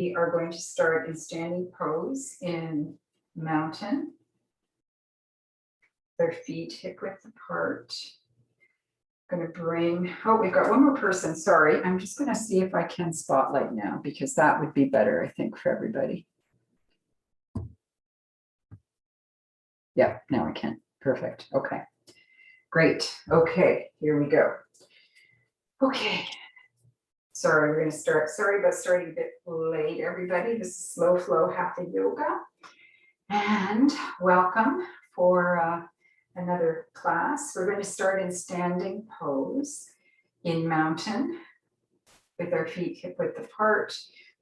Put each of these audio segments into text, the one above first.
We are going to start in standing pose in mountain. Their feet hip width apart. Going to bring, oh, we've got one more person, sorry. I'm just going to see if I can spotlight now because that would be better, I think, for everybody. Yeah, now I can. Perfect. Okay. Great. Okay, here we go. Okay. Sorry, we're going to start. Sorry about starting a bit late, everybody. This is Slow Flow Hatha Yoga. And welcome for another class. We're going to start in standing pose in mountain with our feet hip width apart.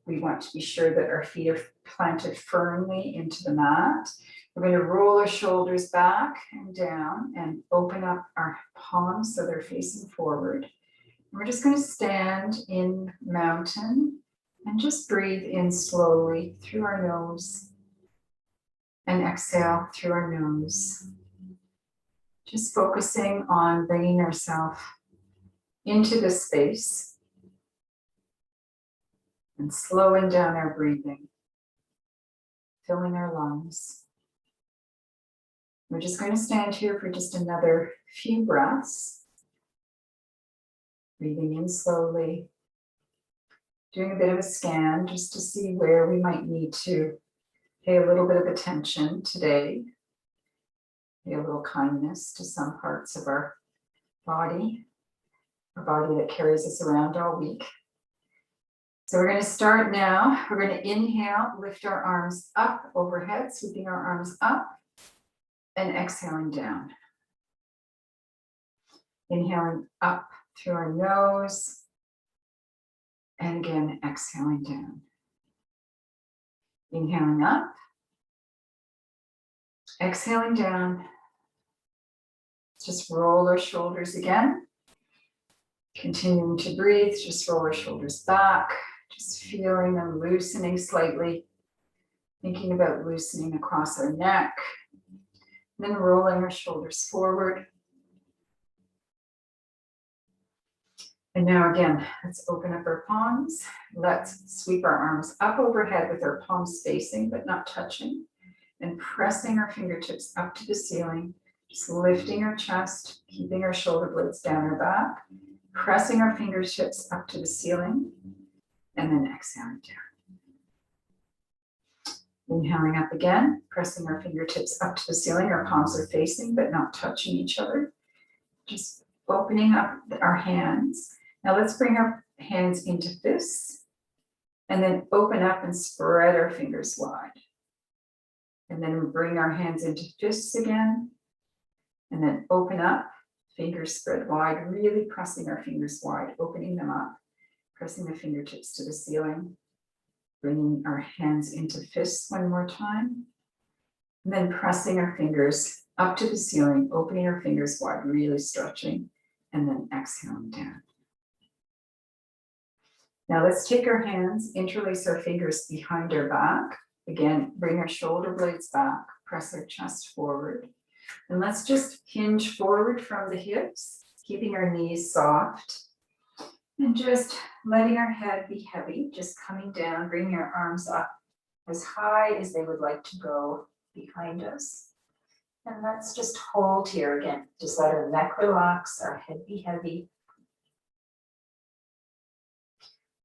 We want to be sure that our feet are planted firmly into the mat. We're going to roll our shoulders back and down and open up our palms so they're facing forward. We're just going to stand in mountain and just breathe in slowly through our nose and exhale through our nose. Just focusing on bringing ourselves into this space and slowing down our breathing, filling our lungs. We're just going to stand here for just another few breaths. Breathing in slowly, doing a bit of a scan just to see where we might need to pay a little bit of attention today. Pay a little kindness to some parts of our body that carries us around all week. So we're going to start now. We're going to inhale, lift our arms up overhead, sweeping our arms up and exhaling down. Inhaling up through our nose, and again, exhaling down. Inhaling up, exhaling down. Just roll our shoulders again. Continuing to breathe, just roll our shoulders back, just feeling them loosening slightly. Thinking about loosening across our neck, then rolling our shoulders forward. And now again, let's open up our palms. Let's sweep our arms up overhead with our palms facing but not touching. And pressing our fingertips up to the ceiling. Just lifting our chest, keeping our shoulder blades down our back. Pressing our fingertips up to the ceiling. And then exhaling down. Inhaling up again, pressing our fingertips up to the ceiling. Our palms are facing but not touching each other. Just opening up our hands. Now let's bring our hands into fists and then open up and spread our fingers wide. And then bring our hands into fists again and then open up, fingers spread wide, really pressing our fingers wide, opening them up, pressing the fingertips to the ceiling, bringing our hands into fists one more time, and then pressing our fingers up to the ceiling, opening our fingers wide, really stretching, and then exhaling down. Now let's take our hands, interlace our fingers behind our back. Again, bring our shoulder blades back, press our chest forward. And let's just hinge forward from the hips, keeping our knees soft. And just letting our head be heavy, just coming down, bringing our arms up as high as they would like to go behind us. And let's just hold here again. Just let our neck relax, our head be heavy.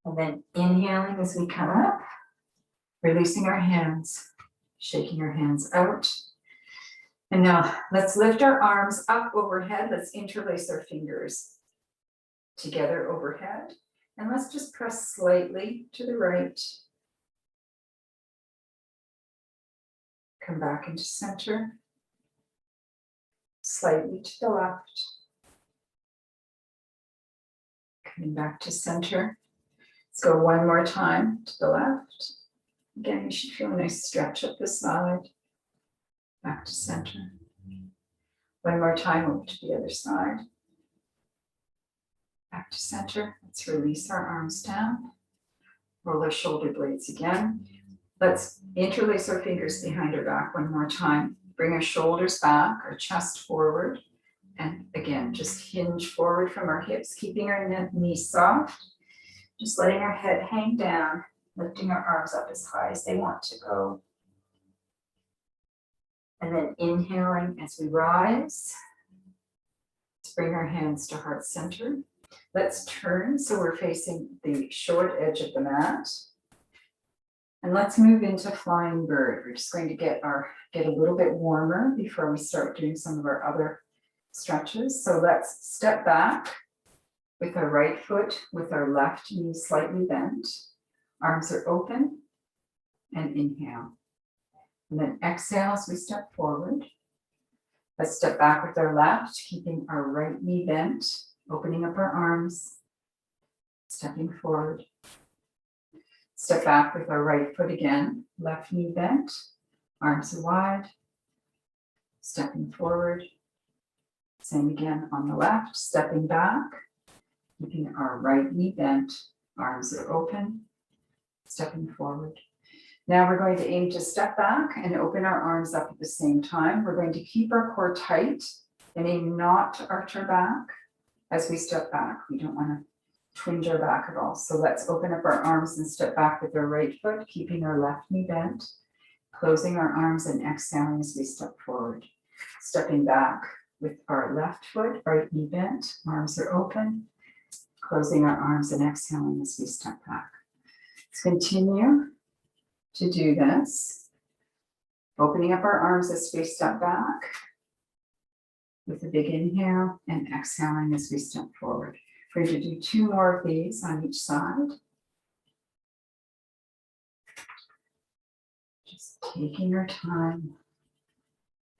And then inhaling as we come up, releasing our hands, shaking our hands out. And now let's lift our arms up overhead. Let's interlace our fingers together overhead. And let's just press slightly to the right. Come back into center. Slightly to the left. Coming back to center. Let's go one more time to the left. Again, you should feel a nice stretch up the side. Back to center. One more time over to the other side. Back to center. Let's release our arms down. Roll our shoulder blades again. Let's interlace our fingers behind our back one more time. Bring our shoulders back, our chest forward. And again, just hinge forward from our hips, keeping our knees soft. Just letting our head hang down lifting our arms up as high as they want to go. And then inhaling as we rise. Let's bring our hands to heart center. Let's turn so we're facing the short edge of the mat. And let's move into flying bird. We're just going to get a little bit warmer before we start doing some of our other stretches. So let's step back with our right foot, with our left knee slightly bent. Arms are open, and inhale. And then exhale as we step forward. Let's step back with our left, keeping our right knee bent, opening up our arms, stepping forward. Step back with our right foot again, left knee bent, arms are wide, stepping forward. Same again on the left, stepping back, keeping our right knee bent, arms are open, stepping forward. Now we're going to aim to step back and open our arms up at the same time. We're going to keep our core tight and aim not to arch our back as we step back. We don't want to twinge our back at all. So let's open up our arms and step back with our right foot, keeping our left knee bent, closing our arms and exhaling as we step forward. Stepping back with our left foot, right knee bent, arms are open, closing our arms and exhaling as we step back. Let's continue to do this, opening up our arms as we step back with a big inhale and exhaling as we step forward. We're going to do 2 more of these on each side. Just taking our time,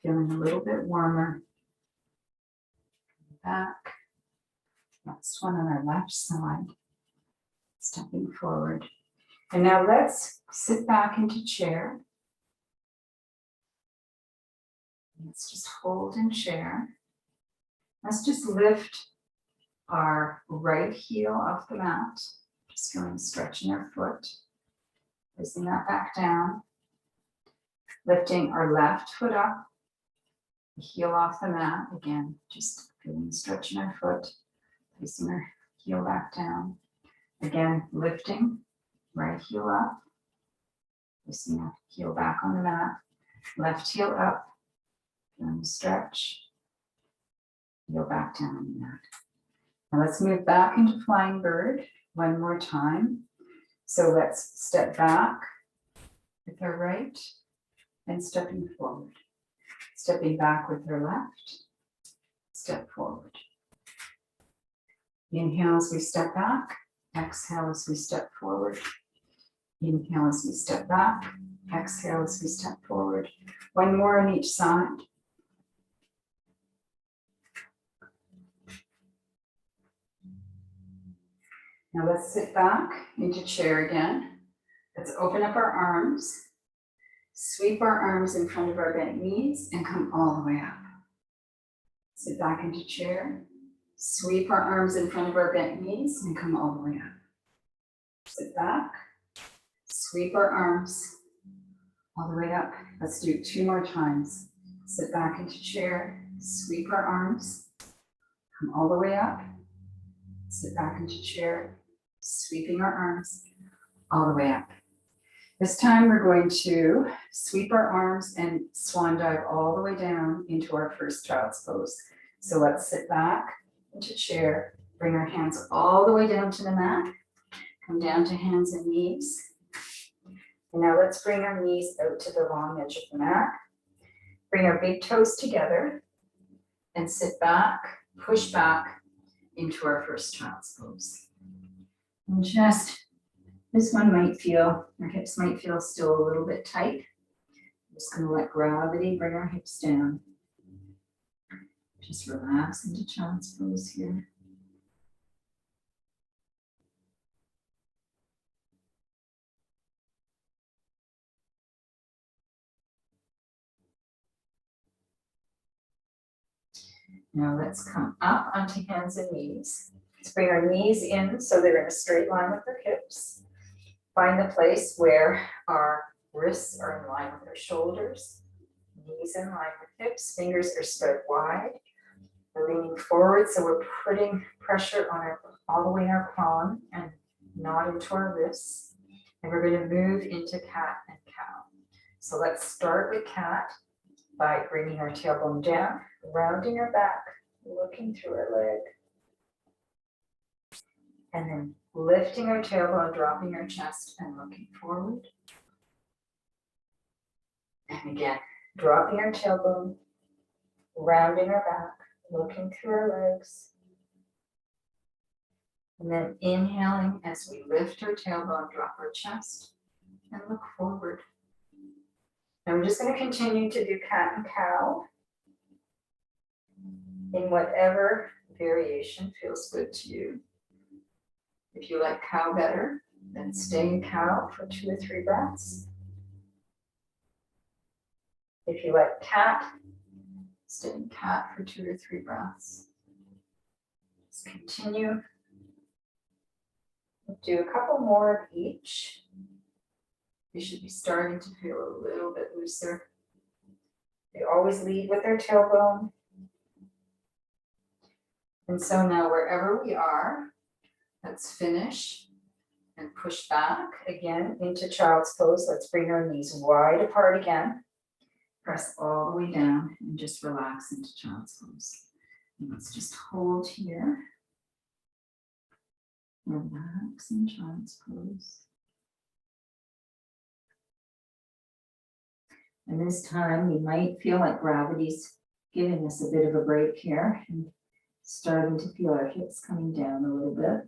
feeling a little bit warmer. Back. Next one on our left side. Stepping forward. And now let's sit back into chair. Let's just hold in chair. Let's just lift our right heel off the mat. Just going stretching our foot. Placing that back down. Lifting our left foot up. The heel off the mat. Again, just feeling stretching our foot. Placing our heel back down. Again, lifting. Right heel up. Placing our heel back on the mat. Left heel up. Feeling the stretch. Heel back down on the mat. Now let's move back into flying bird one more time. So let's step back with our right and stepping forward. Stepping back with our left, step forward. Inhale as we step back, exhale as we step forward. Inhale as we step back, exhale as we step forward. One more on each side. Now let's sit back into chair again. Let's open up our arms, sweep our arms in front of our bent knees and come all the way up. Sit back into chair, sweep our arms in front of our bent knees and come all the way up. Sit back, sweep our arms all the way up. Let's do 2 more times. Sit back into chair, sweep our arms, come all the way up. Sit back into chair, sweeping our arms all the way up. This time we're going to sweep our arms and swan dive all the way down into our first child's pose. So let's sit back into chair, bring our hands all the way down to the mat, come down to hands and knees. And now let's bring our knees out to the long edge of the mat. Bring our big toes together and sit back, push back into our first child's pose. And just, this one might feel, our hips might feel still a little bit tight. I'm just going to let gravity bring our hips down. Just relax into child's pose here. Now let's come up onto hands and knees. Let's bring our knees in so they're in a straight line with our hips. Find the place where our wrists are in line with our shoulders. Knees in line with hips, fingers are spread wide. We're leaning forward, so we're putting pressure on all the way in our palm and not into our wrists. And we're going to move into cat and cow. So let's start with cat by bringing our tailbone down, rounding our back, looking through our leg, and then lifting our tailbone, dropping our chest and looking forward. And again, dropping our tailbone, rounding our back, looking through our legs. And then inhaling as we lift our tailbone, drop our chest, and look forward. And we're just going to continue to do cat and cow in whatever variation feels good to you. If you like cow better, then stay in cow for 2 or 3 breaths. If you like cat, stay in cat for 2 or 3 breaths. Just continue. Do a couple more of each. You should be starting to feel a little bit looser. They always lead with their tailbone. And so now wherever we are, let's finish and push back again into child's pose. Let's bring our knees wide apart again. Press all the way down and just relax into child's pose. And let's just hold here. Relax in child's pose. And this time you might feel like gravity's giving us a bit of a break here and starting to feel our hips coming down a little bit.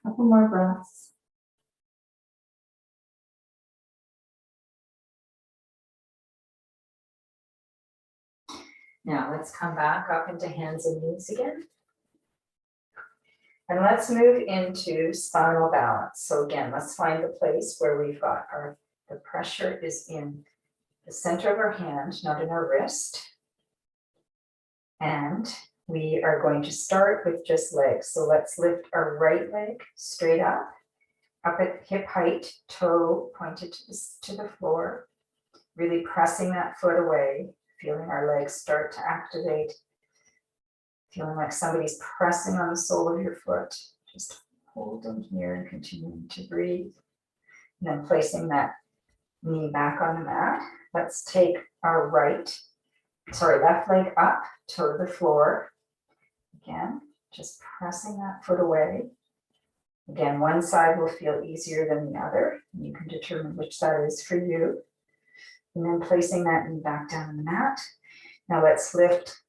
Couple more breaths. Now let's come back up into hands and knees again. And let's move into spinal balance. So again, let's find the place where we've got the pressure is in the center of our hand, not in our wrist. And we are going to start with just legs. So let's lift our right leg straight up at hip height, toe pointed to the floor, really pressing that foot away, feeling our legs start to activate. Feeling like somebody's pressing on the sole of your foot. Just hold them here and continuing to breathe. And then placing that knee back on the mat. Let's take our left leg up, toe to the floor. Again, just pressing that foot away. Again, one side will feel easier than the other. You can determine which side is for you. And then placing that knee back down on the mat. Now let's lift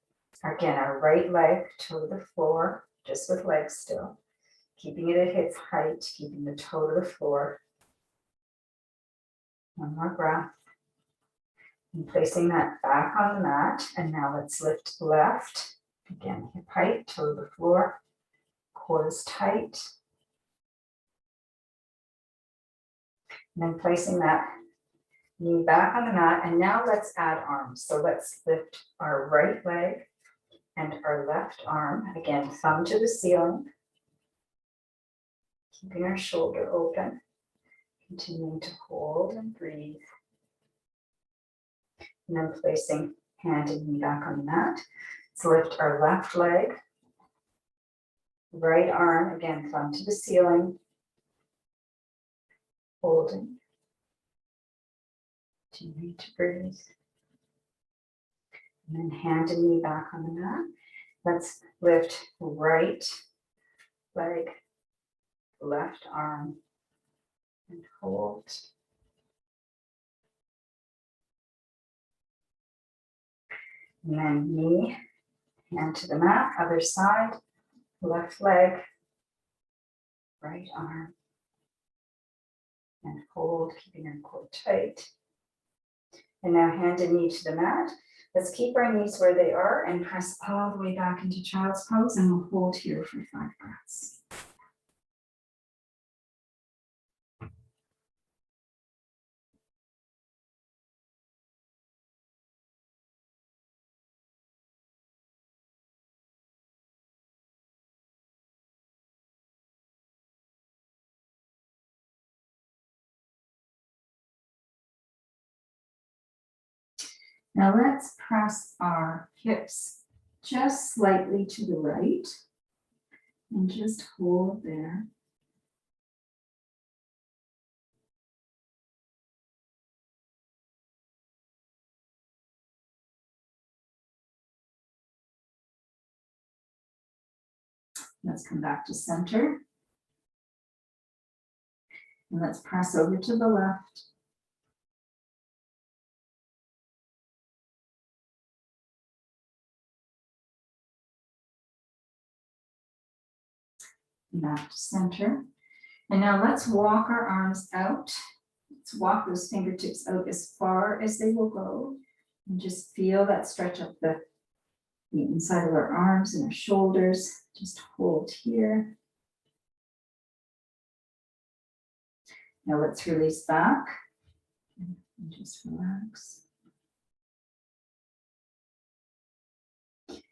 again, our right leg to the floor, just with legs still. Keeping it at hip height, keeping the toe to the floor. One more breath. And placing that back on the mat. And now let's lift left. Again, hip height, toe to the floor. Core is tight. And then placing that knee back on the mat. And now let's add arms. So let's lift our right leg and our left arm, again, thumb to the ceiling, keeping our shoulder open, continuing to hold and breathe. And then placing hand and knee back on the mat. Let's lift our left leg, right arm, again, thumb to the ceiling, holding, continuing to breathe. And then hand and knee back on the mat. Let's lift right leg, left arm, and hold. And then knee, hand to the mat, other side, left leg, right arm, and hold, keeping our core tight. And now hand and knee to the mat. Let's keep our knees where they are and press all the way back into child's pose, and we'll hold here for 5 breaths. Now let's press our hips just slightly to the right and just hold there. Let's come back to center. And let's press over to the left. Back to center. And now let's walk our arms out. Let's walk those fingertips out as far as they will go. And just feel that stretch up the inside of our arms and our shoulders. Just hold here. Now let's release back and just relax.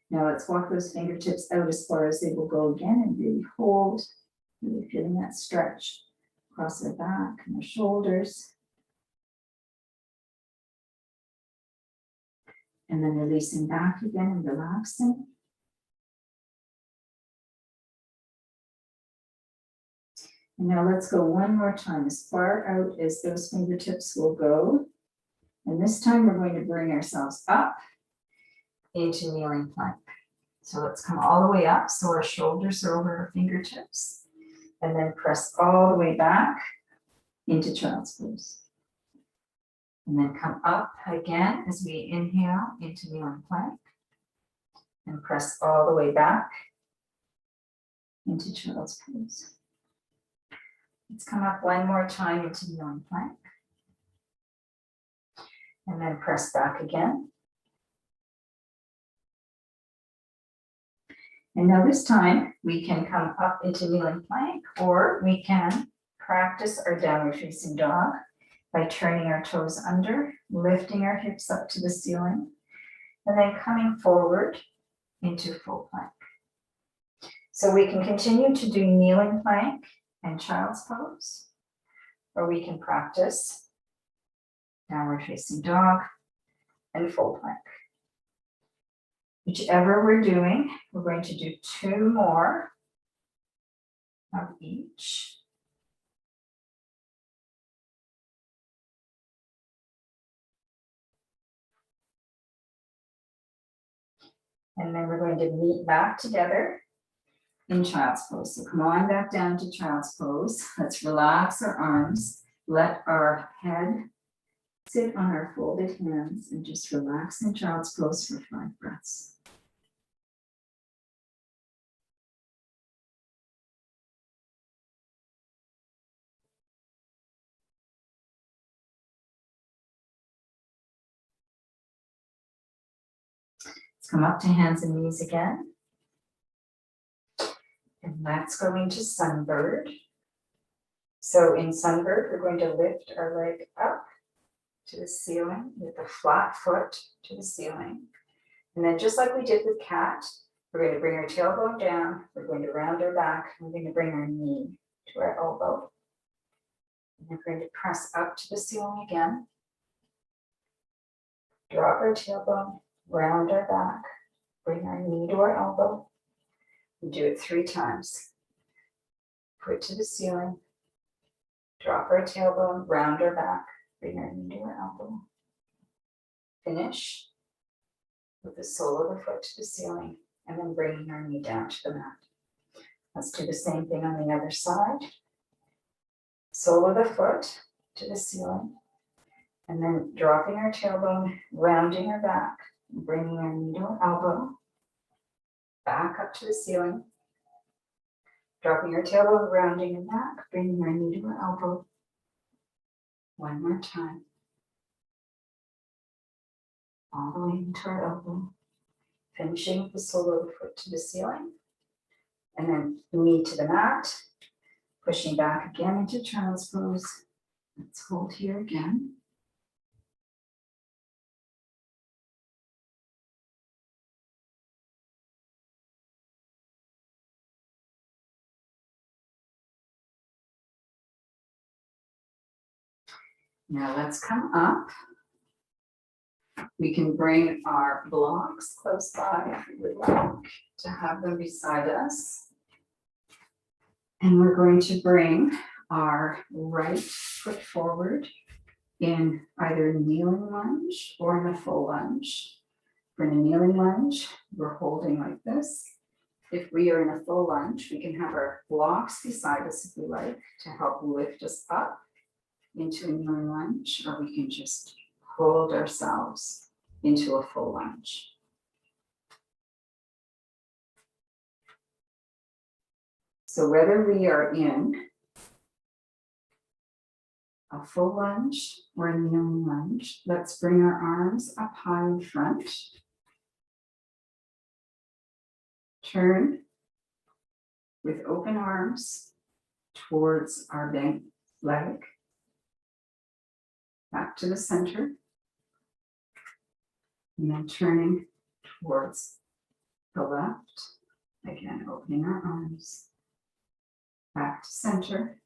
Now let's walk those fingertips out as far as they will go again and really hold, really feeling that stretch across our back and our shoulders. And then releasing back again and relaxing. And now let's go one more time, as far out as those fingertips will go. And this time we're going to bring ourselves up into kneeling plank. So let's come all the way up so our shoulders are over our fingertips. And then press all the way back into child's pose. And then come up again as we inhale into kneeling plank. And press all the way back into child's pose. Let's come up one more time into kneeling plank. And then press back again. And now this time we can come up into kneeling plank, or we can practice our downward facing dog by turning our toes under, lifting our hips up to the ceiling, and then coming forward into full plank. So we can continue to do kneeling plank and child's pose, or we can practice downward facing dog and full plank. Whichever we're doing, we're going to do 2 more of each. And then we're going to meet back together in child's pose. So come on back down to child's pose. Let's relax our arms. Let our head sit on our folded hands and just relax in child's pose for 5 breaths. Let's come up to hands and knees again. And let's go into sunbird. So in sunbird, we're going to lift our leg up to the ceiling with the flat foot to the ceiling. And then just like we did with cat, we're going to bring our tailbone down, we're going to round our back, and we're going to bring our knee to our elbow. And we're going to press up to the ceiling again. Drop our tailbone, round our back, bring our knee to our elbow. We do it 3 times. Foot to the ceiling, drop our tailbone, round our back, bring our knee to our elbow. Finish with the sole of the foot to the ceiling, and then bringing our knee down to the mat. Let's do the same thing on the other side. Sole of the foot to the ceiling, and then dropping our tailbone, rounding our back, bringing our knee to our elbow, back up to the ceiling, dropping our tailbone, rounding and back, bringing our knee to our elbow. One more time. All the way into our elbow, finishing with the sole of the foot to the ceiling, and then knee to the mat, pushing back again into child's pose. Let's hold here again. Now let's come up We can bring our blocks close by if we would like to have them beside us. And we're going to bring our right foot forward in either kneeling lunge or in a full lunge. For a kneeling lunge, we're holding like this. If we are in a full lunge, we can have our blocks beside us if we like to help lift us up into a kneeling lunge, or we can just hold ourselves into a full lunge. So whether we are in a full lunge or a kneeling lunge, let's bring our arms up high in front. Turn with open arms towards our bent leg. Back to the center. And then turning towards the left. Again, opening our arms. Back to center.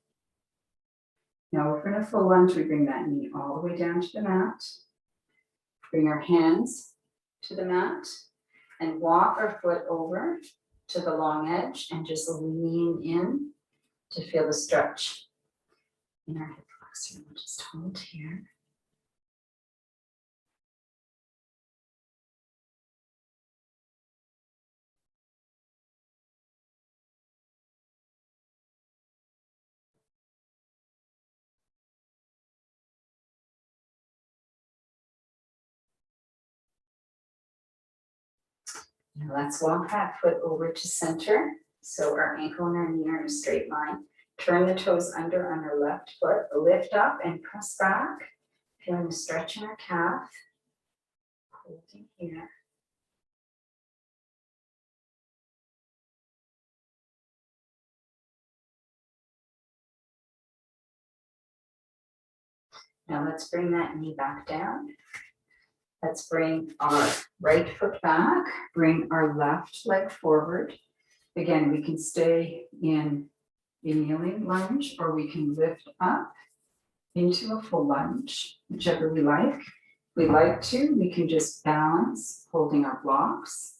Now if we're in a full lunge, we bring that knee all the way down to the mat. Bring our hands to the mat and walk our foot over to the long edge and just lean in to feel the stretch in our hip flexor. We'll just hold here. Now let's walk that foot over to center. So our ankle and our knee are in a straight line. Turn the toes under on our left foot, lift up and press back. Feeling the stretch in our calf. Holding here. Now let's bring that knee back down. Let's bring our right foot back, bring our left leg forward. Again, we can stay in a kneeling lunge or we can lift up into a full lunge, whichever we like. If we like to, we can just balance holding our blocks,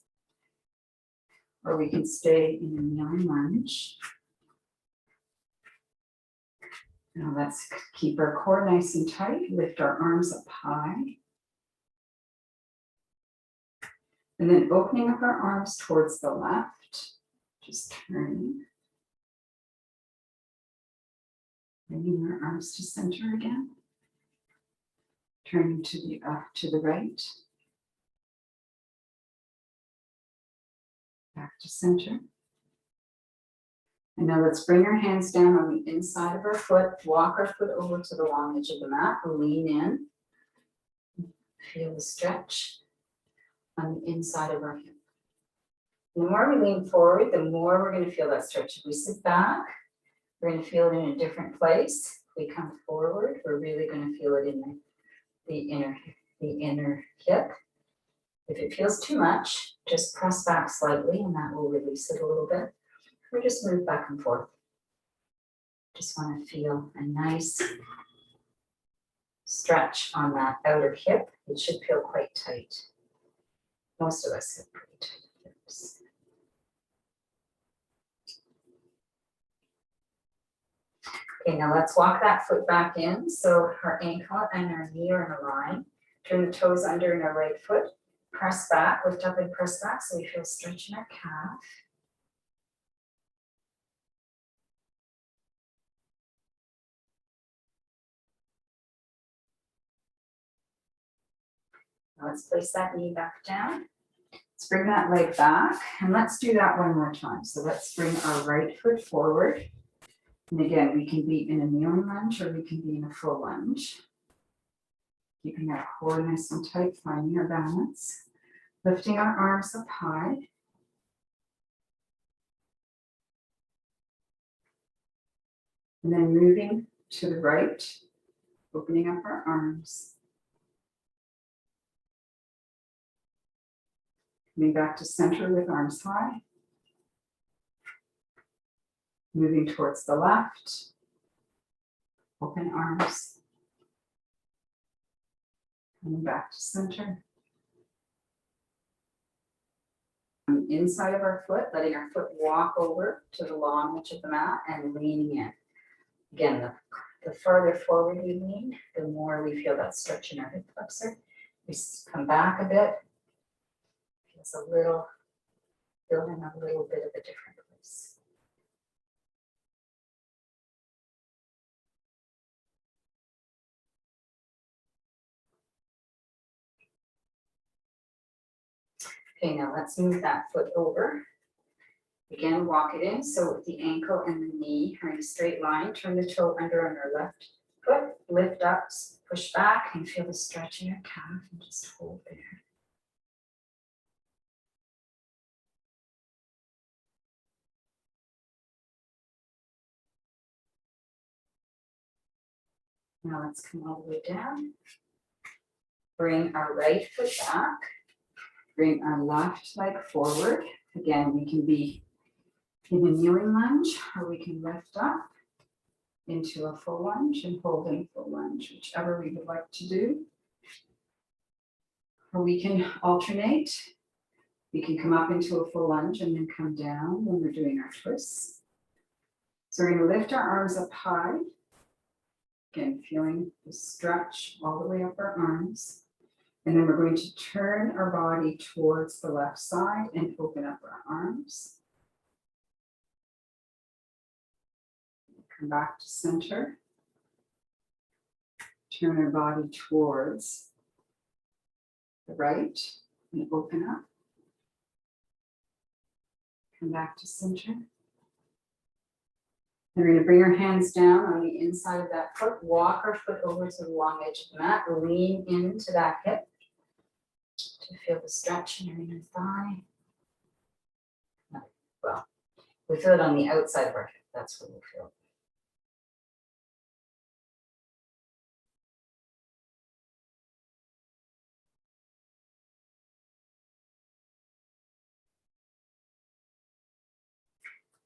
or we can stay in a kneeling lunge. Now let's keep our core nice and tight, lift our arms up high. And then opening up our arms towards the left, just turning. Bringing our arms to center again. Turning to the right. Back to center. And now let's bring our hands down on the inside of our foot, walk our foot over to the long edge of the mat, lean in. Feel the stretch on the inside of our hip. The more we lean forward, the more we're going to feel that stretch. If we sit back, we're going to feel it in a different place. If we come forward, we're really going to feel it in the inner hip. If it feels too much, just press back slightly and that will release it a little bit. Or just move back and forth. Just want to feel a nice stretch on that outer hip. It should feel quite tight. Most of us have pretty tight hips. Okay, now let's walk that foot back in. So our ankle and our knee are in a line. Turn the toes under in our right foot. Press back, lift up and press back so we feel stretch in our calf. Now let's place that knee back down. Let's bring that leg back and let's do that one more time. So let's bring our right foot forward. And again, we can be in a kneeling lunge or we can be in a full lunge. Keeping our core nice and tight, finding our balance. Lifting our arms up high. And then moving to the right, opening up our arms. Coming back to center with arms high. Moving towards the left. Open arms. Coming back to center. On the inside of our foot, letting our foot walk over to the long edge of the mat and leaning in. Again, the farther forward we lean, the more we feel that stretch in our hip flexor. We come back a bit. Feels a little, feeling a little bit of a different place. Okay, now let's move that foot over. Again, walk it in. So the ankle and the knee are in a straight line. Turn the toe under on our left foot. Lift up, push back, and feel the stretch in your calf and just hold there. Now let's come all the way down. Bring our right foot back. Bring our left leg forward. Again, we can be in a kneeling lunge, or we can lift up into a full lunge and hold in full lunge, whichever we would like to do. Or we can alternate. We can come up into a full lunge and then come down when we're doing our twists. So we're going to lift our arms up high. Again, feeling the stretch all the way up our arms. And then we're going to turn our body towards the left side and open up our arms. Come back to center. Turn our body towards the right and open up. Come back to center. And we're going to bring our hands down on the inside of that foot. Walk our foot over to the long edge of the mat. Lean into that hip to feel the stretch in your inner thigh. Well, we feel it on the outside of our hip. That's what we feel.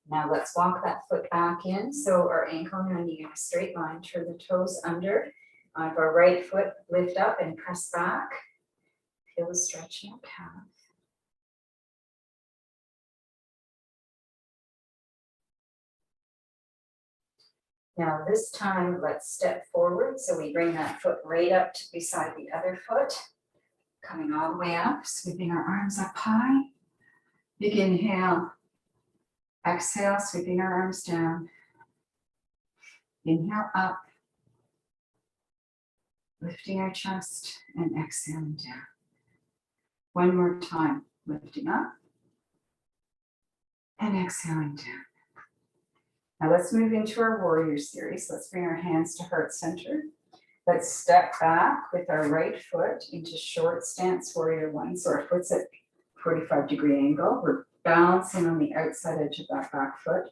Now let's walk that foot back in. So our ankle and knee in a straight line. Turn the toes under. On our right foot, lift up and press back. Feel the stretch in your calf. Now this time, let's step forward. So we bring that foot right up to beside the other foot. Coming all the way up, sweeping our arms up high. Big inhale. Exhale, sweeping our arms down. Inhale up. Lifting our chest and exhaling down. One more time, lifting up and exhaling down. Now let's move into our warrior series. Let's bring our hands to heart center. Let's step back with our right foot into short stance warrior one. So our foot's at 45-degree angle. We're balancing on the outside edge of that back foot.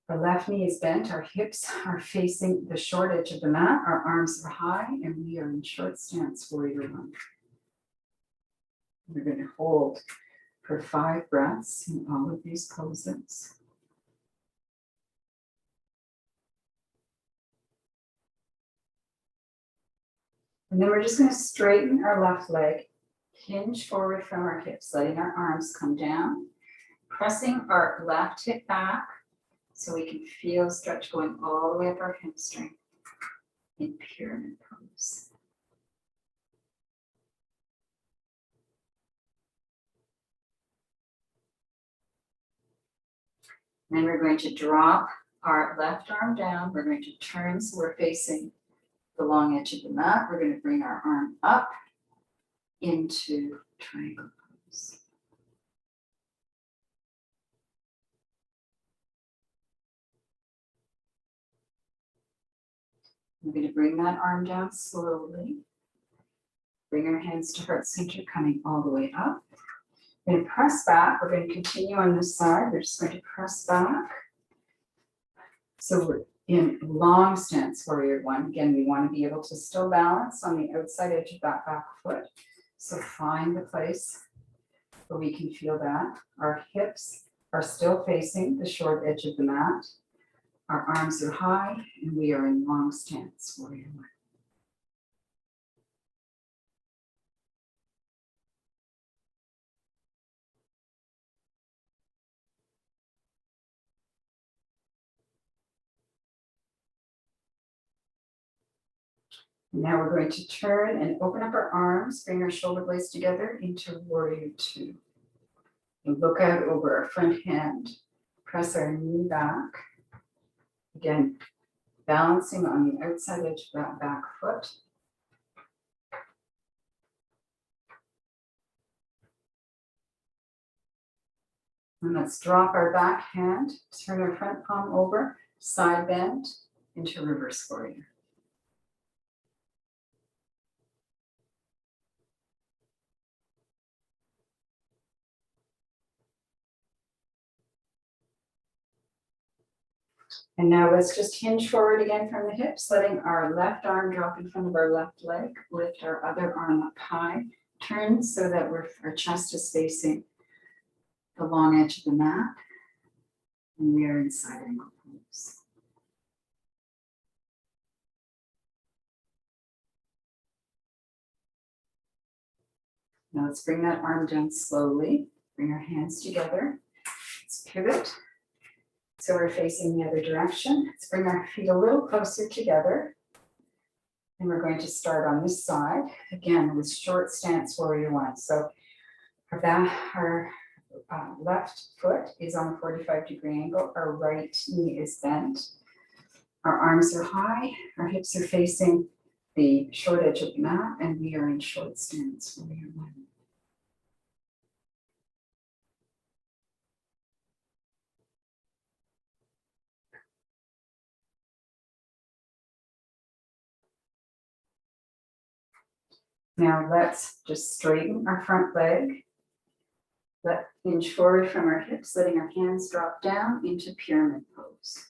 Our left knee is bent, our hips are facing the short edge of the mat, our arms are high, and we are in short stance warrior one. We're going to hold for 5 breaths in all of these poses. And then we're just going to straighten our left leg, hinge forward from our hips, letting our arms come down, pressing our left hip back so we can feel stretch going all the way up our hamstring in pyramid pose. And then we're going to drop our left arm down. We're going to turn so we're facing the long edge of the mat. We're going to bring our arm up into triangle pose. We're going to bring that arm down slowly. Bring our hands to heart center, coming all the way up. We're going to press back. We're going to continue on this side. We're just going to press back. So we're in long stance warrior one. Again, we want to be able to still balance on the outside edge of that back foot. So find the place where we can feel that. Our hips are still facing the short edge of the mat. Our arms are high and we are in long stance warrior one. Now we're going to turn and open up our arms, bring our shoulder blades together into warrior two. And look out over our front hand, press our knee back. Again, balancing on the outside edge of that back foot. And let's drop our back hand, turn our front palm over, side bend into reverse warrior. And now let's just hinge forward again from the hips, letting our left arm drop in front of our left leg, lift our other arm up high, turn so that our chest is facing the long edge of the mat, and we are in side angle pose. Now let's bring that arm down slowly, bring our hands together, let's pivot. So we're facing the other direction. Let's bring our feet a little closer together. And we're going to start on this side, again, with short stance warrior one. So our left foot is on a 45-degree angle. Our right knee is bent. Our arms are high. Our hips are facing the short edge of the mat, and we are in short stance warrior one. Now let's just straighten our front leg. Let's hinge forward from our hips, letting our hands drop down into pyramid pose.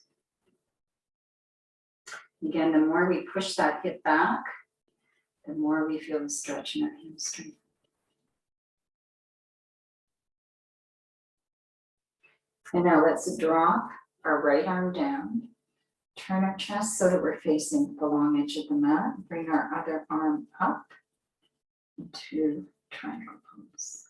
Again, the more we push that hip back, the more we feel the stretch in our hamstring. And now let's drop our right arm down, turn our chest so that we're facing the long edge of the mat, bring our other arm up into triangle pose.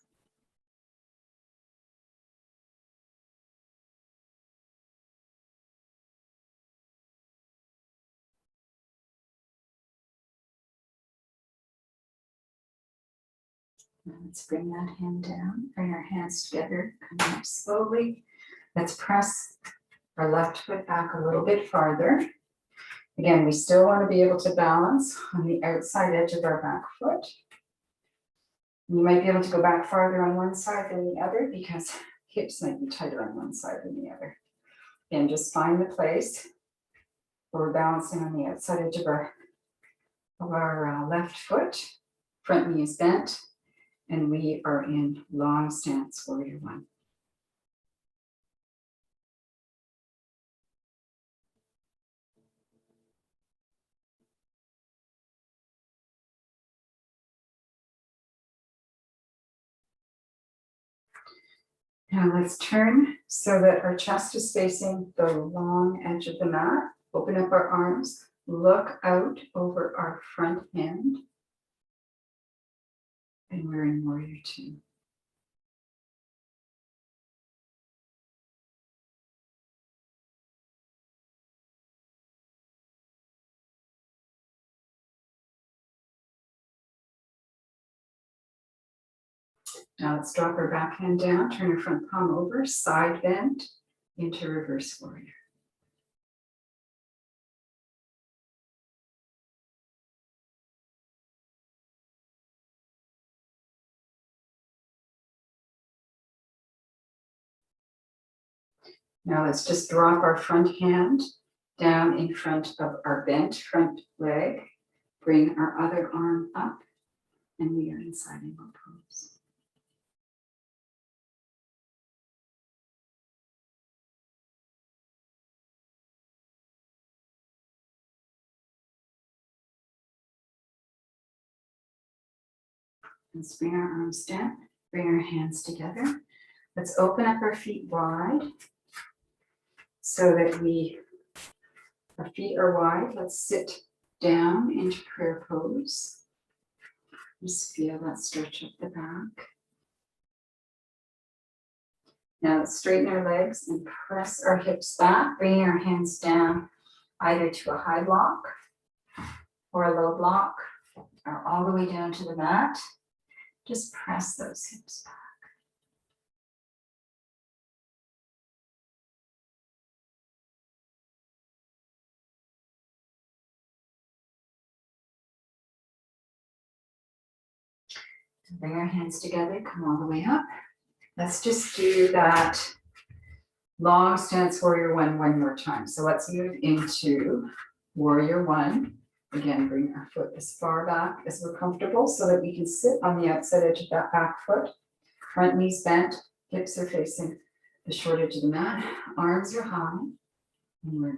Now let's bring that hand down, bring our hands together, coming up slowly. Let's press our left foot back a little bit farther. Again, we still want to be able to balance on the outside edge of our back foot. You might be able to go back farther on one side than the other because hips might be tighter on one side than the other. Again, just find the place where we're balancing on the outside edge of our left foot. Front knee is bent, and we are in long stance warrior one. Now let's turn so that our chest is facing the long edge of the mat. Open up our arms, look out over our front hand, and we're in warrior two. Now let's drop our back hand down, turn our front palm over, side bend into reverse warrior. Now let's just drop our front hand down in front of our bent front leg, bring our other arm up, and we are in side angle pose. Let's bring our arms down, bring our hands together. Let's open up our feet wide so that our feet are wide. Let's sit down into prayer pose. Just feel that stretch up the back. Now let's straighten our legs and press our hips back, bringing our hands down either to a high lock or a low block, or all the way down to the mat. Just press those hips back. Bring our hands together, come all the way up. Let's just do that long stance warrior one more time. So let's move into warrior one. Again, bring our foot as far back as we're comfortable so that we can sit on the outside edge of that back foot. Front knees bent, hips are facing the short edge of the mat, arms are high. And we're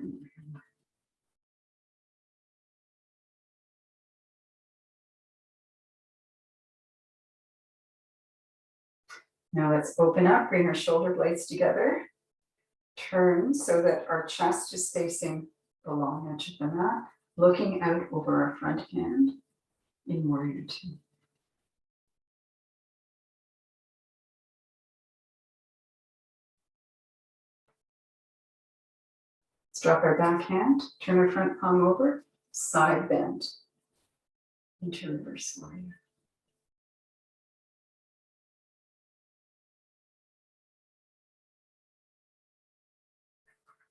now let's open up, bring our shoulder blades together. Turn so that our chest is facing the long edge of the mat, looking out over our front hand in warrior two. Let's drop our back hand, turn our front palm over, side bend into reverse warrior.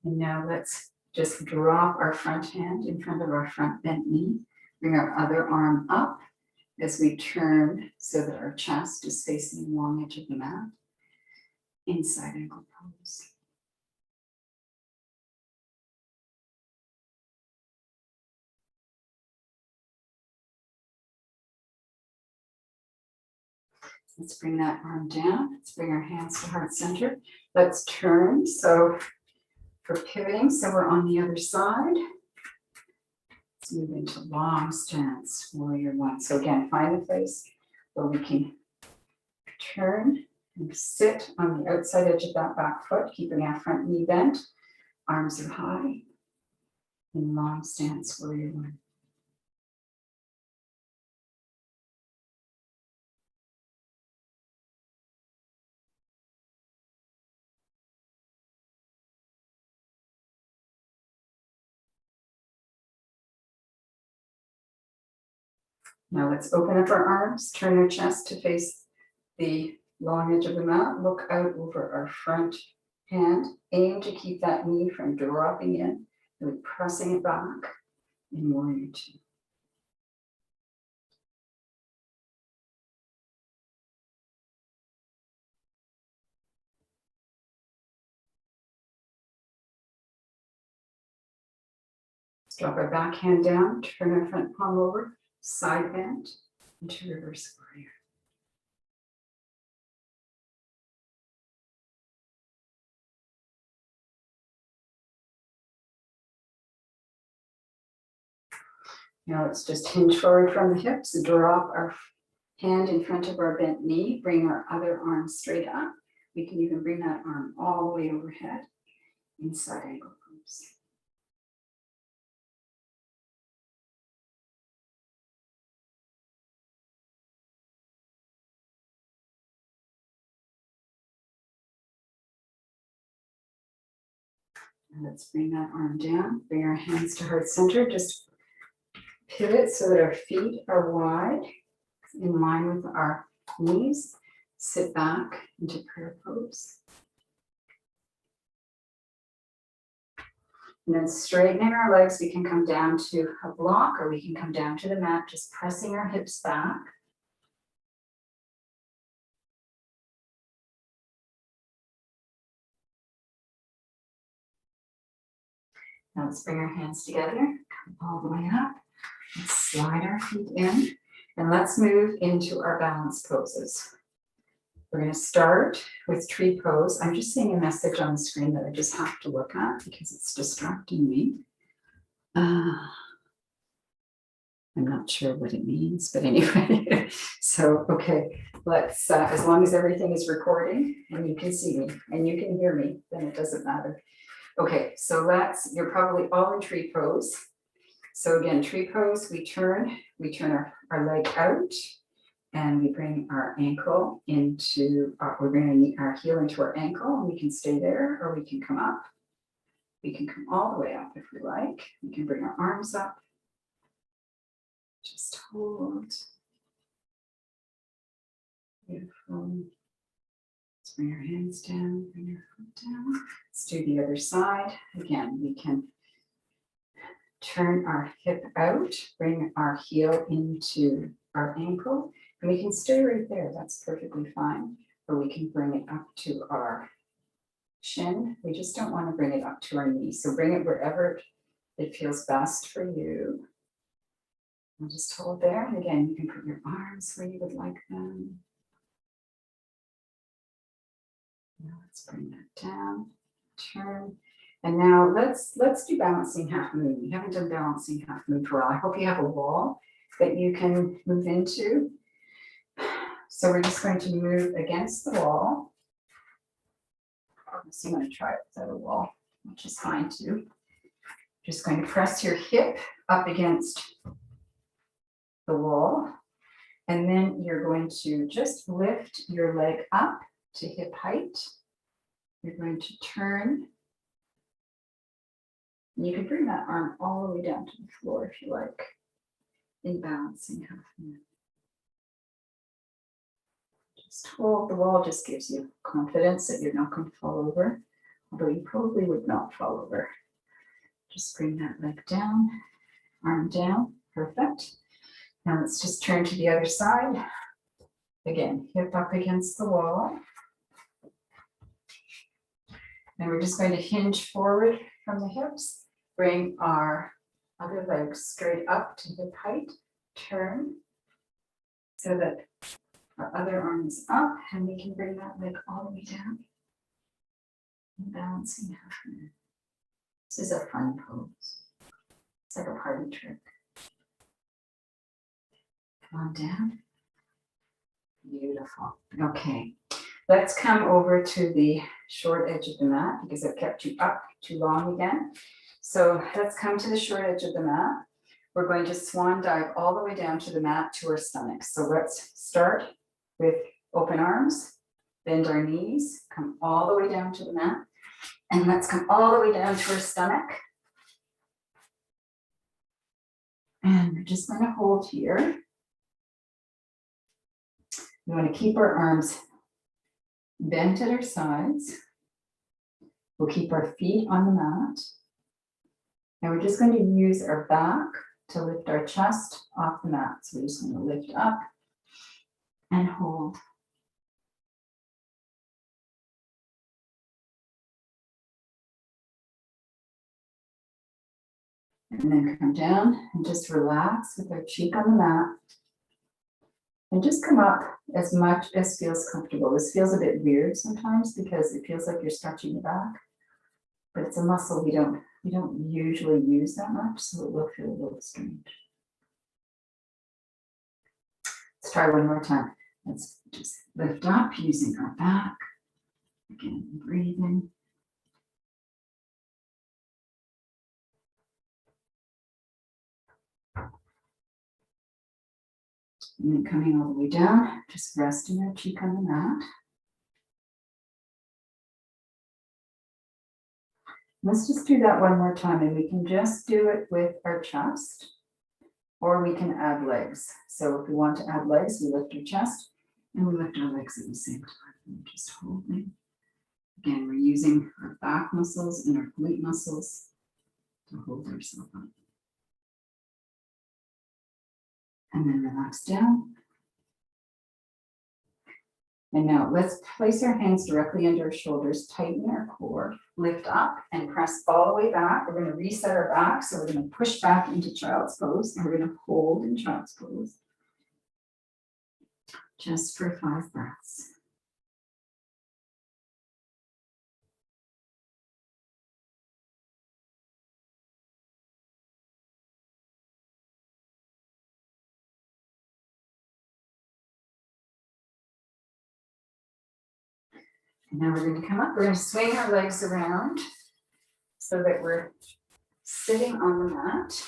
And now let's just drop our front hand in front of our front bent knee. Bring our other arm up as we turn so that our chest is facing the long edge of the mat. Inside ankle pose. Let's bring that arm down. Let's bring our hands to heart center. Let's turn. So for pivoting, so we're on the other side. Let's move into long stance, warrior one. So again, find a place where we can turn and sit on the outside edge of that back foot, keeping our front knee bent. Arms are high. In long stance, warrior one. Now let's open up our arms, turn our chest to face the long edge of the mat, look out over our front hand, aim to keep that knee from dropping in, really pressing it back in warrior two. Let's drop our back hand down, turn our front palm over, side bend into reverse warrior. Now let's just hinge forward from the hips, drop our hand in front of our bent knee, bring our other arm straight up. We can even bring that arm all the way overhead, inside ankle pose. And let's bring that arm down, bring our hands to heart center, just pivot so that our feet are wide, in line with our knees. Sit back into prayer pose. And then straightening our legs, we can come down to a block or we can come down to the mat, just pressing our hips back. Now let's bring our hands together, come all the way up. Let's slide our feet in and let's move into our balance poses. We're going to start with tree pose. I'm just seeing a message on the screen that I just have to look at because it's distracting me. I'm not sure what it means, but anyway. So, okay, let's, as long as everything is recording and you can see me and you can hear me, then it doesn't matter. Okay, so you're probably all in tree pose. So again, tree pose, we turn our leg out and we bring our ankle into, we're bringing our heel into our ankle and we can stay there or we can come up. We can come all the way up if we like. We can bring our arms up Just hold. Beautiful. Let's bring your hands down, bring your foot down. Let's do the other side. Again, we can turn our hip out, bring our heel into our ankle, and we can stay right there. That's perfectly fine. Or we can bring it up to our shin. We just don't want to bring it up to our knee. So bring it wherever it feels best for you. And just hold there. And again, you can put your arms where you would like them. Now let's bring that down, turn. And now let's do balancing half moon. We haven't done balancing half moon for a while. I hope you have a wall that you can move into. So we're just going to move against the wall. So I'm going to try it without a wall, which is fine too. Just going to press your hip up against the wall. And then you're going to just lift your leg up to hip height. You're going to turn. You can bring that arm all the way down to the floor if you like, in balancing half moon. Just hold. The wall just gives you confidence that you're not going to fall over, although you probably would not fall over. Just bring that leg down, arm down, perfect. Now let's just turn to the other side. Again, hip up against the wall. And we're just going to hinge forward from the hips, bring our other leg straight up to hip height, turn so that our other arm is up, and we can bring that leg all the way down. And balancing half moon. This is a fun pose. It's like a party trick. Come on down. Beautiful. Okay. Let's come over to the short edge of the mat because I've kept you up too long again. So let's come to the short edge of the mat. We're going to swan dive all the way down to the mat to our stomachs. So let's start with open arms, bend our knees, come all the way down to the mat, and let's come all the way down to our stomach. And we're just going to hold here. We want to keep our arms bent at our sides. We'll keep our feet on the mat. And we're just going to use our back to lift our chest off the mat. So we're just going to lift up and hold. And then come down and just relax with our cheek on the mat. And just come up as much as feels comfortable. This feels a bit weird sometimes because it feels like you're stretching the back, but it's a muscle we don't usually use that much, so it will feel a little strange. Let's try one more time. Let's just lift up using our back. Again, breathing. And then coming all the way down, just resting our cheek on the mat. Let's just do that one more time, and we can just do it with our chest, or we can add legs. So if we want to add legs, we lift our chest and we lift our legs at the same time. And just holding. Again, we're using our back muscles and our glute muscles to hold ourselves up. And then relax down. And now let's place our hands directly under our shoulders, tighten our core, lift up and press all the way back. We're going to reset our back. So we're going to push back into child's pose, and we're going to hold in child's pose. Just for 5 breaths. And now we're going to come up. We're going to swing our legs around so that we're sitting on the mat.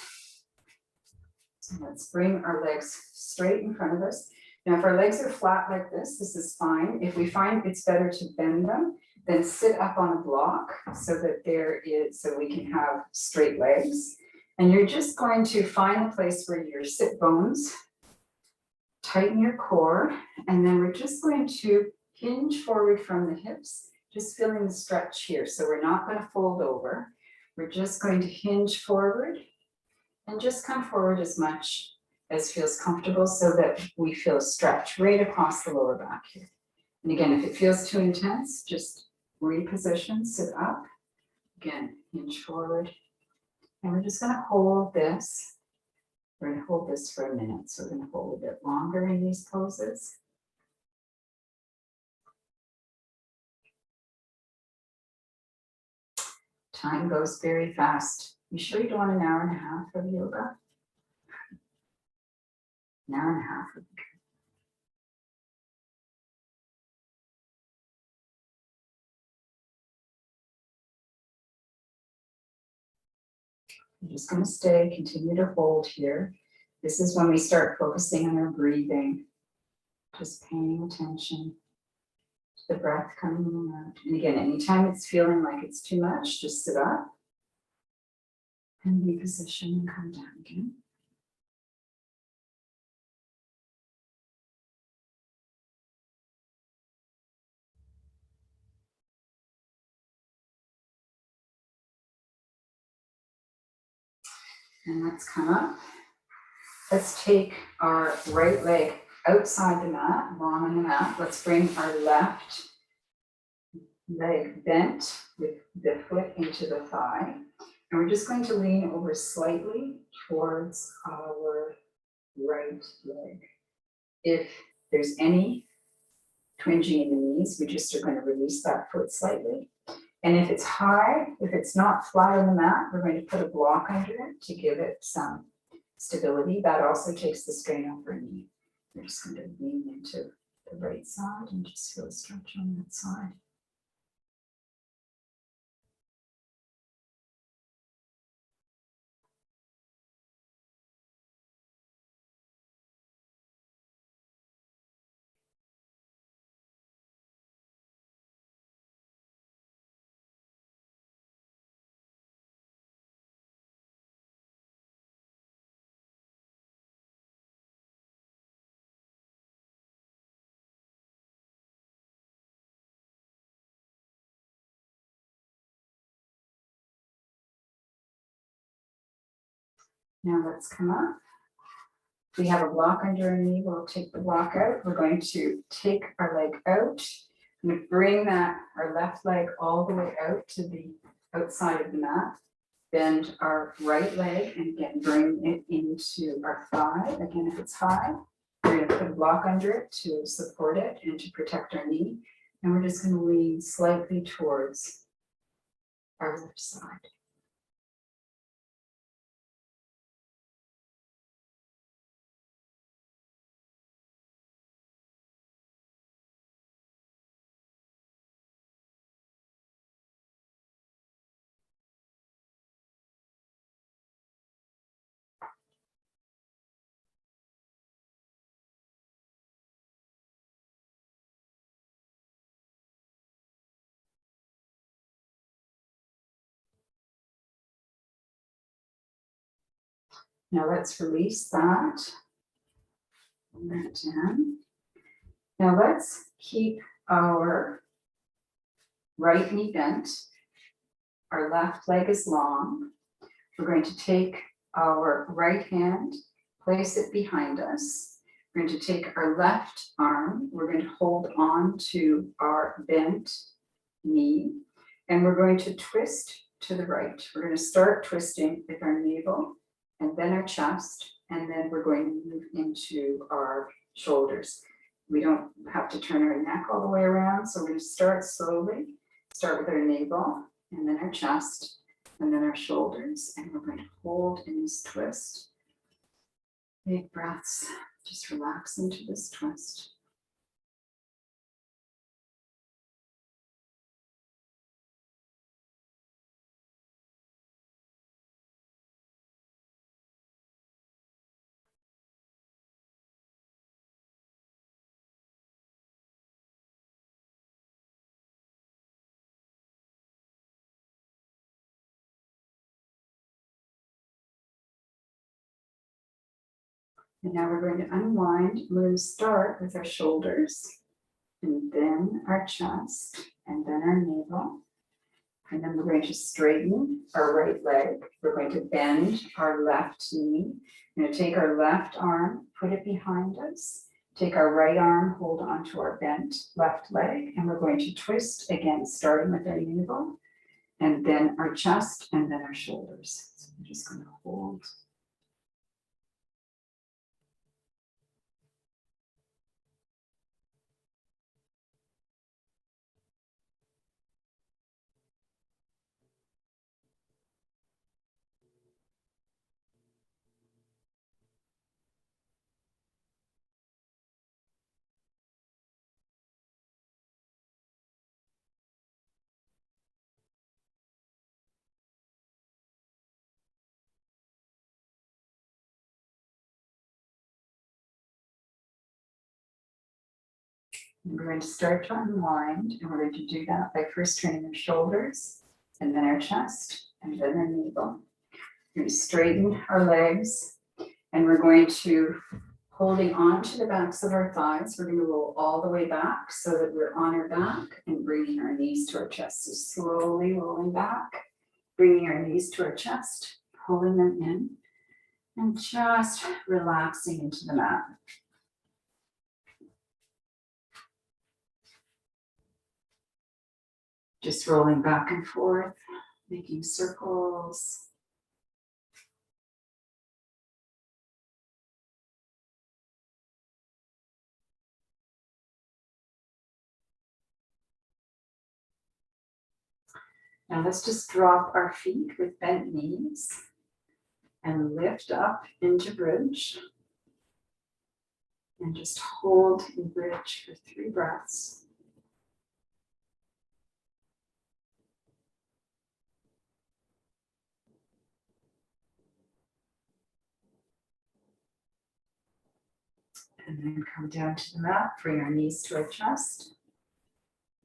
So let's bring our legs straight in front of us. Now, if our legs are flat like this is fine. If we find it's better to bend them, then sit up on a block so that so we can have straight legs. And you're just going to find the place where your sit bones, tighten your core, and then we're just going to hinge forward from the hips, just feeling the stretch here. So we're not going to fold over. We're just going to hinge forward and just come forward as much as feels comfortable so that we feel a stretch right across the lower back here. And again, if it feels too intense, just reposition, sit up. Again, hinge forward. And we're just going to hold this. We're going to hold this for a minute. So we're going to hold a bit longer in these poses. Time goes very fast. You sure you don't want an hour and a half of yoga? An hour and a half would be good. I'm just going to stay, continue to hold here. This is when we start focusing on our breathing, just paying attention to the breath coming in and out. And again, anytime it's feeling like it's too much, just sit up and reposition and come down again. And let's come up. Let's take our right leg outside the mat, long on the mat. Let's bring our left leg bent with the foot into the thigh. And we're just going to lean over slightly towards our right leg. If there's any twinging in the knees, we just are going to release that foot slightly. And if it's high, if it's not flat on the mat, we're going to put a block under it to give it some stability. That also takes the strain off our knee. We're just going to lean into the right side and just feel a stretch on that side. Now let's come up. We have a block under our knee. We'll take the block out. We're going to take our leg out. I'm going to bring our left leg all the way out to the outside of the mat. Bend our right leg and again, bring it into our thigh. Again, if it's high, we're going to put a block under it to support it and to protect our knee. And we're just going to lean slightly towards our left side. Now let's release that. Bring that down. Now let's keep our right knee bent. Our left leg is long. We're going to take our right hand, place it behind us. We're going to take our left arm. We're going to hold on to our bent knee. And we're going to twist to the right. We're going to start twisting with our navel and then our chest. And then we're going to move into our shoulders. We don't have to turn our neck all the way around. So we're going to start slowly. Start with our navel and then our chest and then our shoulders. And we're going to hold in this twist. Big breaths. Just relax into this twist. And now we're going to unwind. We're going to start with our shoulders, and then our chest, and then our navel. And then we're going to straighten our right leg. We're going to bend our left knee. We're going to take our left arm, put it behind us. Take our right arm, hold onto our bent left leg, and we're going to twist again, starting with our navel, and then our chest, and then our shoulders. So I'm just going to hold. And we're going to start to unwind, and we're going to do that by first training our shoulders, and then our chest, and then our navel. We're going to straighten our legs, and we're going to, holding on to the backs of our thighs, we're going to roll all the way back so that we're on our back and bringing our knees to our chest. So slowly rolling back, bringing our knees to our chest, pulling them in, and just relaxing into the mat. Just rolling back and forth, making circles. Now let's just drop our feet with bent knees and lift up into bridge. And just hold in bridge for 3 breaths. And then come down to the mat, bring our knees to our chest.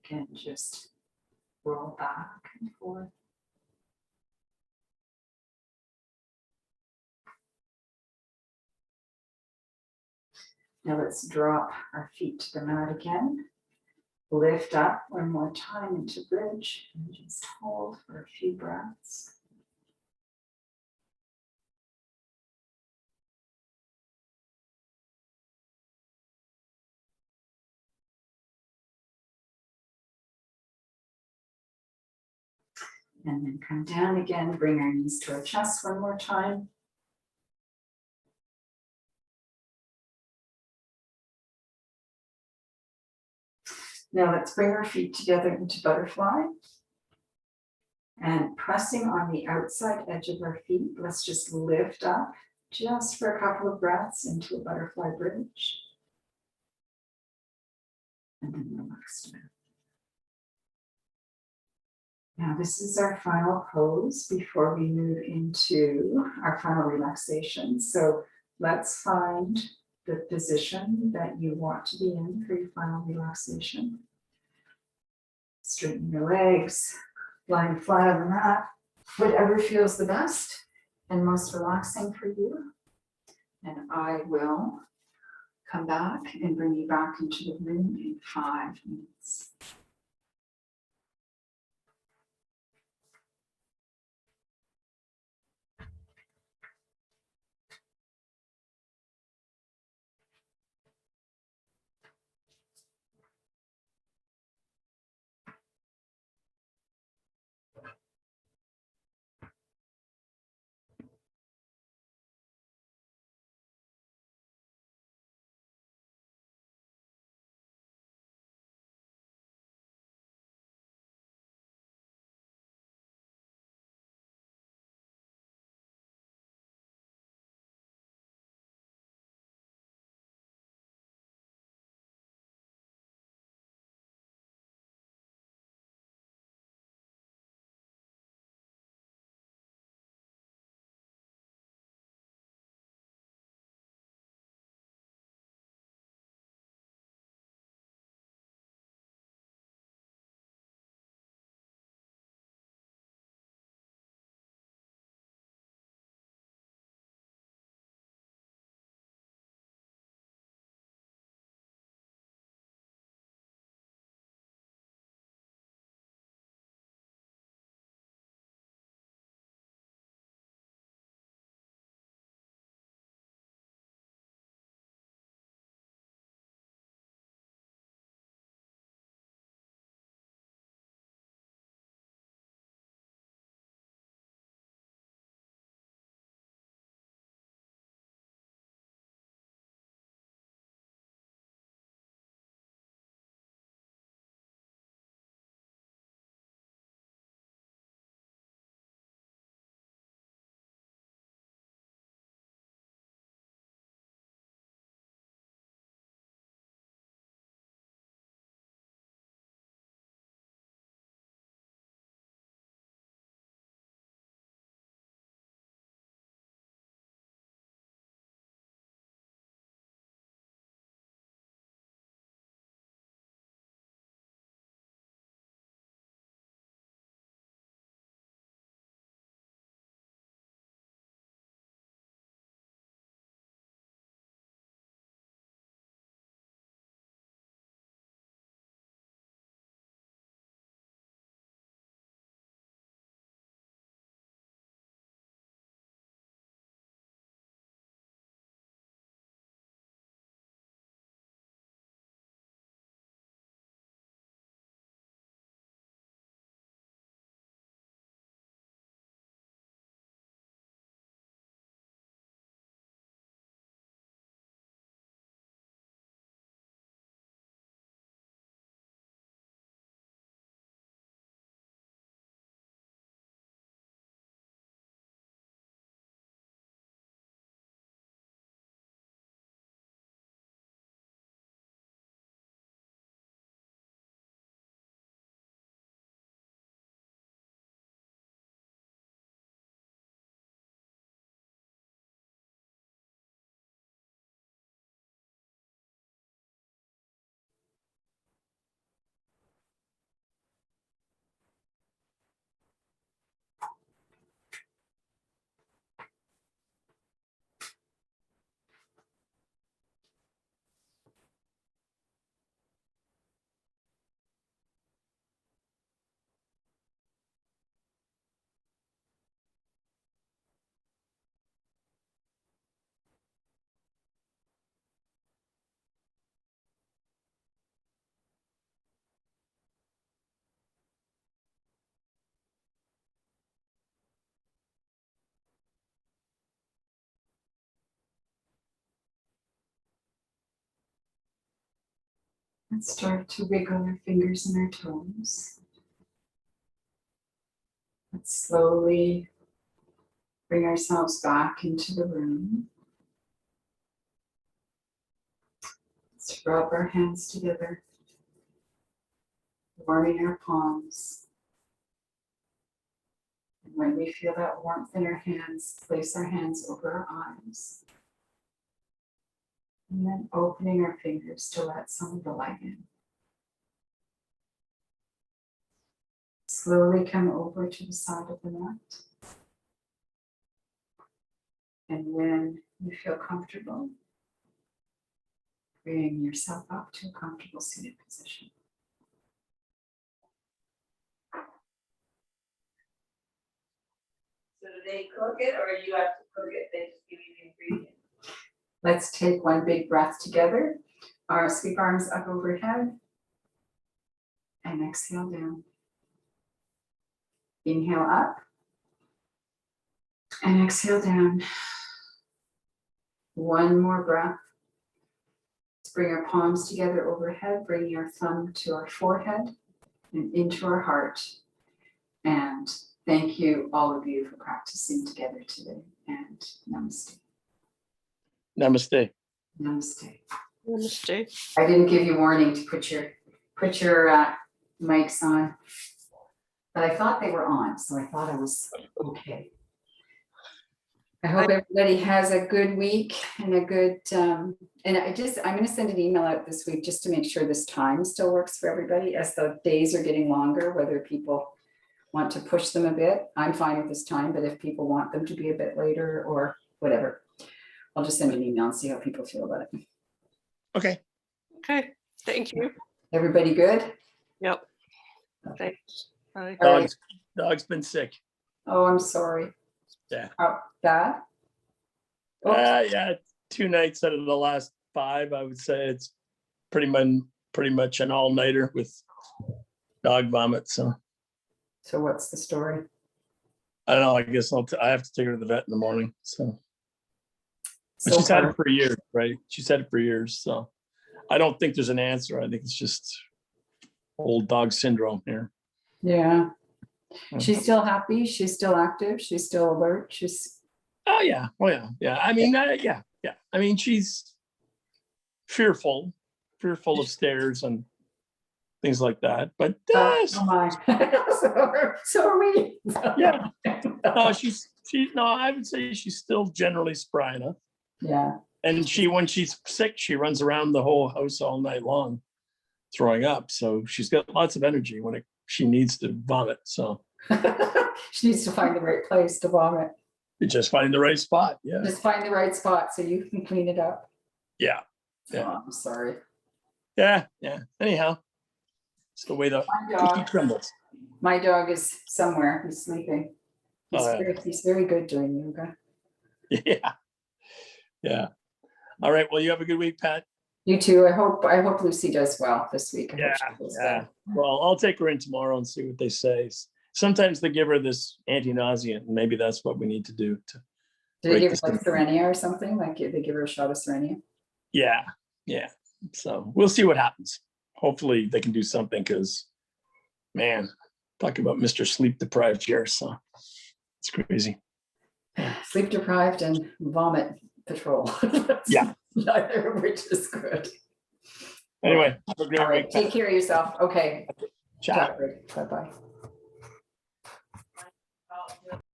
Again, just roll back and forth. Now let's drop our feet to the mat again. Lift up one more time into bridge and just hold for a few breaths. And then come down again, bring our knees to our chest one more time. Now let's bring our feet together into butterfly. And pressing on the outside edge of our feet, let's just lift up just for a couple of breaths into a butterfly bridge. And then relax down. Now this is our final pose before we move into our final relaxation. So let's find the position that you want to be in for your final relaxation. Straighten your legs, lying flat on the mat, whatever feels the best and most relaxing for you. And I will come back and bring you back into the room in 5 minutes. Let's start to wiggle our fingers and our toes. Let's slowly bring ourselves back into the room. Let's rub our hands together, warming our palms. And when we feel that warmth in our hands, place our hands over our eyes. And then opening our fingers to let some of the light in. Slowly come over to the side of the mat. And when you feel comfortable, bring yourself up to a comfortable seated position. So do they cook it or you have to cook it? They just give you the ingredients? Let's take one big breath together. Our sweep arms up overhead. And exhale down. Inhale up. And exhale down. One more breath. Let's bring our palms together overhead, bring your thumb to our forehead and into our heart. And thank you, all of you, for practicing together today. And namaste. Namaste. Namaste. Namaste. I didn't give you warning to put your mics on, but I thought they were on, so I thought I was okay. I hope everybody has a good week and a good, and I'm going to send an email out this week just to make sure this time still works for everybody as the days are getting longer, whether people want to push them a bit. I'm fine with this time, but if people want them to be a bit later or whatever, I'll just send an email and see how people feel about it. Okay. Okay, thank you. Everybody good? Yep. Thanks. Bye. All right. Dog's been sick. Oh, I'm sorry. Yeah. How bad? Oh, Yeah, 2 nights out of the last 5, I would say it's pretty much an all-nighter with dog vomit. So so what's the story? I don't know. I guess I have to take her to the vet in the morning. So, but So she's had far, it for years, right? She's had it for years. So I don't think there's an answer. I think it's just old dog syndrome here. yeah. She's still happy. She's still active. She's still alert. Oh yeah. I mean, yeah. I mean, she's fearful of stairs and things like that. But Oh my. so are we. yeah, no, I would say she's still generally spry enough. Yeah. And when she's sick, she runs around the whole house all night long, throwing up. So she's got lots of energy when she needs to vomit. So She needs to find the right place to vomit. you just find the right spot. Yeah. Just find the right spot so you can clean it up. Yeah. Oh, I'm sorry. Yeah. Anyhow, it's the way the cookie crumbles. My dog is somewhere. He's sleeping. He's very good during yoga. Yeah. All right. Well, you have a good week, Pat. You too. I hope Lucy does well this week. I hope she does Yeah. Well, I'll take her in tomorrow and see what they say. Sometimes they give her this anti-nauseant, and maybe that's what we need to do. Did they give her like Serenia or something? Like they give her a shot of Serenia? Yeah. So we'll see what happens. Hopefully they can do something because, man, talking about Mr. Sleep Deprived here. So it's crazy. Sleep deprived and vomit patrol. Yeah. Neither of which is good. Anyway, have a great All right. week. Take care of yourself. Okay. Ciao. Bye-bye.